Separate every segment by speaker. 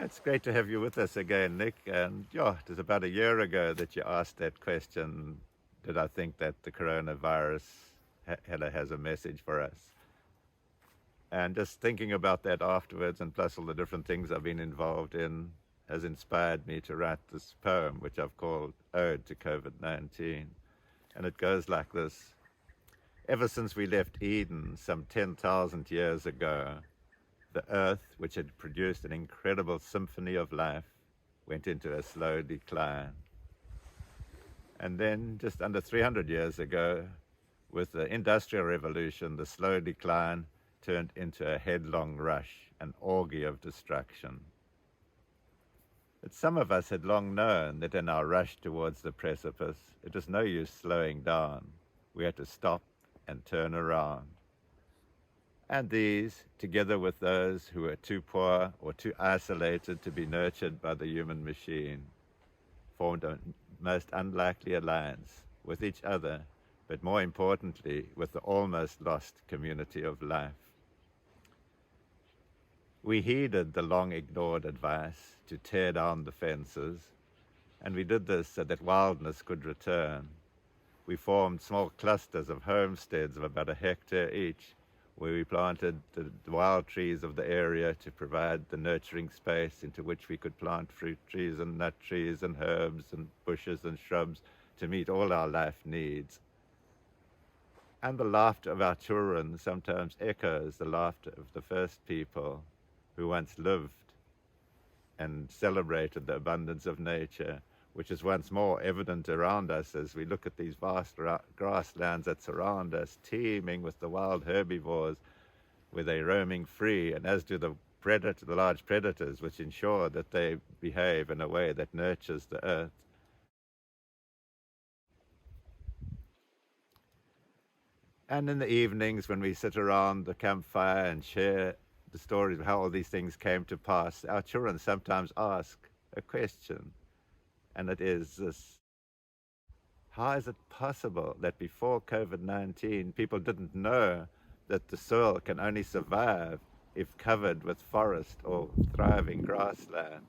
Speaker 1: It's great to have you with us again, Nick. And yeah, it was about a year ago that you asked that question, did I think that the coronavirus has a message for us? And just thinking about that afterwards, and plus all the different things I've been involved in, has inspired me to write this poem, which I've called Ode to COVID-19. And it goes like this. Ever since we left Eden some 10,000 years ago, the earth, which had produced an incredible symphony of life, went into a slow decline. And then, just under 300 years ago, with the Industrial Revolution, the slow decline turned into a headlong rush, an orgy of destruction. But some of us had long known that in our rush towards the precipice, it was no use slowing down. We had to stop and turn around. And these, together with those who were too poor or too isolated to be nurtured by the human machine, formed a most unlikely alliance with each other, but more importantly, with the almost lost community of life. We heeded the long-ignored advice to tear down the fences, and we did this so that wildness could return. We formed small clusters of homesteads of about a hectare each, where we planted the wild trees of the area to provide the nurturing space into which we could plant fruit trees and nut trees and herbs and bushes and shrubs to meet all our life needs. And the laughter of our children sometimes echoes the laughter of the first people who once lived and celebrated the abundance of nature, which is once more evident around us as we look at these vast grasslands that surround us, teeming with the wild herbivores, where they're roaming free, and as do the large predators, which ensure that they behave in a way that nurtures the earth. And in the evenings, when we sit around the campfire and share the stories of how all these things came to pass, our children sometimes ask a question. And it is this: how is it possible that before COVID-19, people didn't know that the soil can only survive if covered with forest or thriving grassland?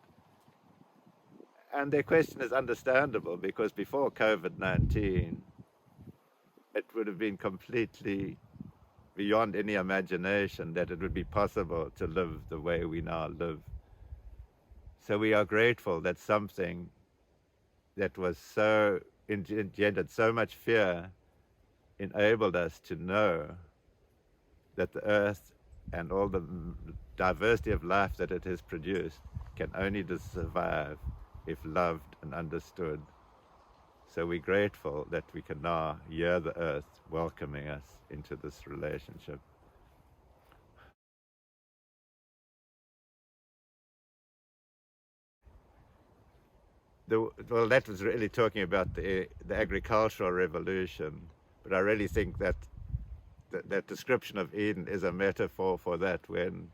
Speaker 1: And their question is understandable, because before COVID-19, it would have been completely beyond any imagination that it would be possible to live the way we now live. So we are grateful that something that was so engendered so much fear enabled us to know that the earth and all the diversity of life that it has produced can only survive if loved and understood. So we're grateful that we can now hear the earth welcoming us into this relationship. Well, that was really talking about the agricultural revolution, but I really think that that description of Eden is a metaphor for that, when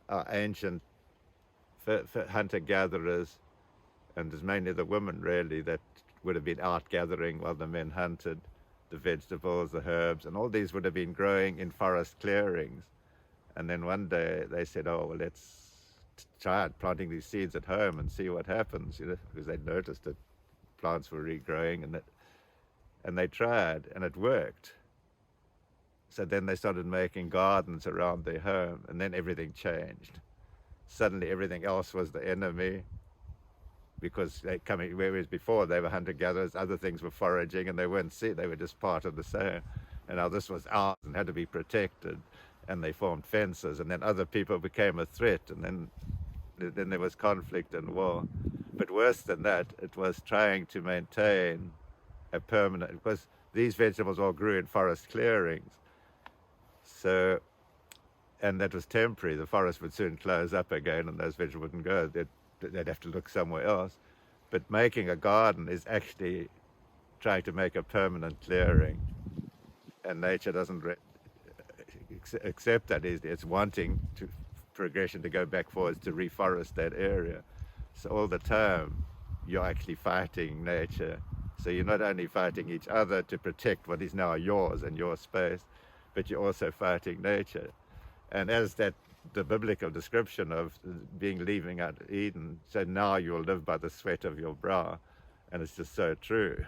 Speaker 1: our ancient hunter-gatherers, and it's mainly the women really that would have been out gathering while the men hunted, the vegetables, the herbs, and all these would have been growing in forest clearings. And then one day they said, oh, well, let's try planting these seeds at home and see what happens, because they'd noticed that plants were regrowing, and they tried, and it worked. So then they started making gardens around their home, and then everything changed. Suddenly everything else was the enemy, because whereas before they were hunter-gatherers, other things were foraging, and they weren't seen, they were just part of the same. And now this was ours and had to be protected, and they formed fences, and then other people became a threat, and then there was conflict and war. But worse than that, it was trying to maintain a permanent, because these vegetables all grew in forest clearings. So, and that was temporary. The forest would soon close up again, and those vegetables wouldn't go. They'd have to look somewhere else. But making a garden is actually trying to make a permanent clearing, and nature doesn't accept that easily. It's wanting progression to go back forwards, to reforest that area. So all the time you're actually fighting nature. So you're not only fighting each other to protect what is now yours and your space, but you're also fighting nature. And as that the biblical description of being leaving out Eden said, now you'll live by the sweat of your brow. And it's just so true.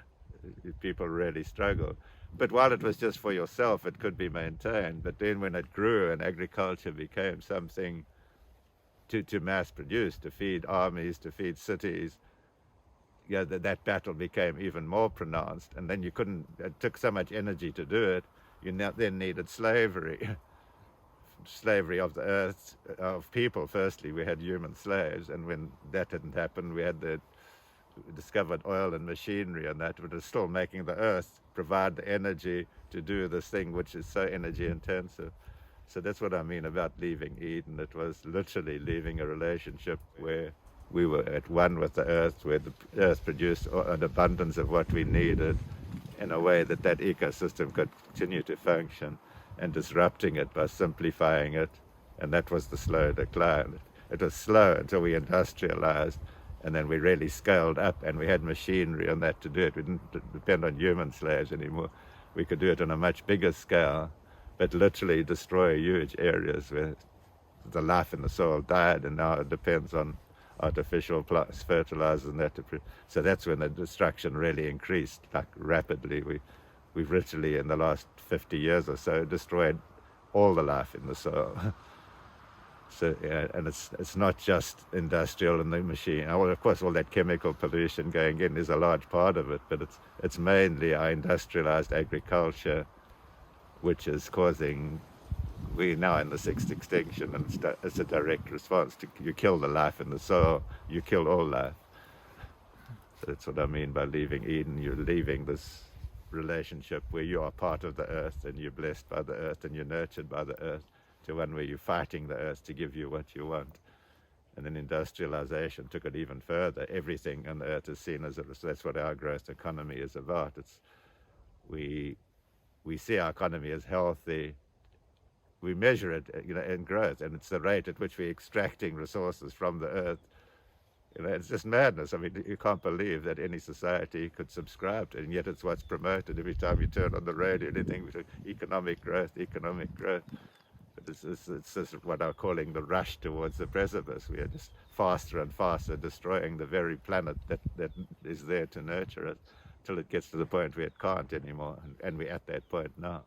Speaker 1: People really struggle. But while it was just for yourself, it could be maintained. But then when it grew and agriculture became something to mass produce, to feed armies, to feed cities, yeah, that battle became even more pronounced. And then it took so much energy to do it, then needed slavery. Slavery of the earth, of people. Firstly, we had human slaves, and when that didn't happen, we discovered oil and machinery, and that was still making the earth provide the energy to do this thing which is so energy intensive. So that's what I mean about leaving Eden. It was literally leaving a relationship where we were at one with the earth, where the earth produced an abundance of what we needed in a way that ecosystem could continue to function, and disrupting it by simplifying it. And that was the slow decline. It was slow until we industrialized, and then we really scaled up, and we had machinery on that to do it. We didn't depend on human slaves anymore. We could do it on a much bigger scale, but literally destroy huge areas where the life in the soil died, and now it depends on artificial fertilizers and that. So that's when the destruction really increased, like rapidly. We've literally, in the last 50 years or so, destroyed all the life in the soil. So, yeah, and it's not just industrial and the machine. Well, of course, all that chemical pollution going in is a large part of it, but it's mainly our industrialized agriculture, which is causing. We're now in the sixth extinction, and it's a direct response to you kill the life in the soil, you kill all life. So that's what I mean by leaving Eden. You're leaving this relationship where you are part of the earth, and you're blessed by the earth, and you're nurtured by the earth, to one where you're fighting the earth to give you what you want. And then industrialization took it even further. Everything on the earth is seen as that's what our growth economy is about. We see our economy as healthy. We measure it, in growth, and it's the rate at which we're extracting resources from the earth. It's just madness. I mean, you can't believe that any society could subscribe to it, and yet it's what's promoted every time you turn on the radio. Anything with economic growth. But it's what I'm calling the rush towards the precipice. We are just faster and faster destroying the very planet that is there to nurture us, till it gets to the point where it can't anymore, and we're at that point now.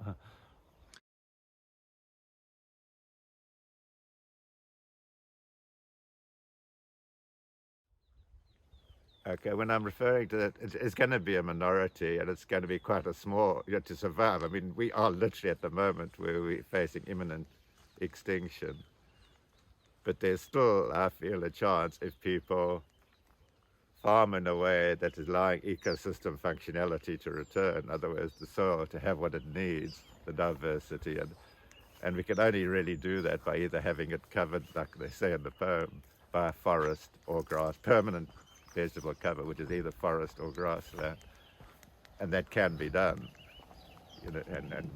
Speaker 1: Okay, when I'm referring to that, it's going to be a minority, and it's going to be quite a small, to survive. I mean, we are literally at the moment where we're facing imminent extinction. But there's still, I feel, a chance if people farm in a way that is allowing ecosystem functionality to return. In other words, the soil to have what it needs, the diversity. And we can only really do that by either having it covered, like they say in the poem, by forest or grass, permanent vegetable cover, which is either forest or grassland, and that can be done. And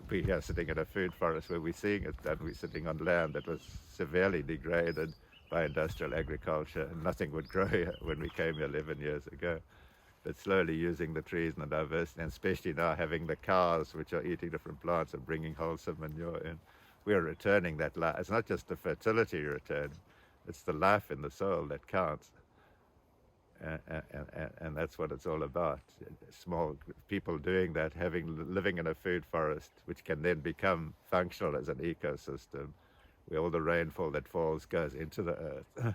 Speaker 1: we are sitting in a food forest where we're seeing it done. We're sitting on land that was severely degraded by industrial agriculture, and nothing would grow here when we came here 11 years ago. But slowly using the trees and the diversity, and especially now having the cows which are eating different plants and bringing wholesome manure in, we are returning that life. It's not just the fertility return, it's the life in the soil that counts. And that's what it's all about. Small people doing that, living in a food forest, which can then become functional as an ecosystem, where all the rainfall that falls goes into the earth,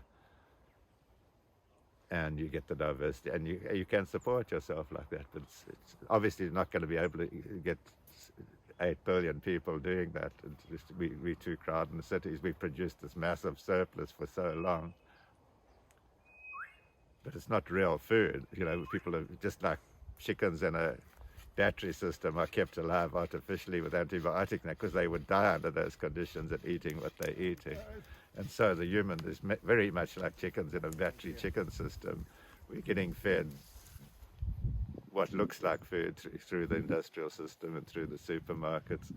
Speaker 1: and you get the diversity, and you can support yourself like that. But it's obviously not going to be able to get 8 billion people doing that. We're too crowded in the cities. We've produced this massive surplus for so long. But it's not real food. People are just like chickens in a battery system are kept alive artificially with antibiotics now, because they would die under those conditions of eating what they're eating. And so the human is very much like chickens in a battery chicken system. We're getting fed what looks like food through the industrial system and through the supermarkets,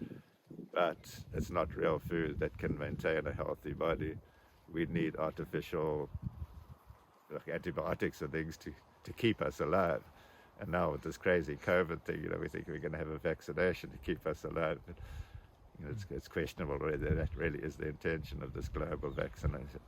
Speaker 1: but it's not real food that can maintain a healthy body. We need artificial antibiotics and things to keep us alive. And now with this crazy COVID thing, we think we're going to have a vaccination to keep us alive. But, It's questionable whether that really is the intention of this global vaccination.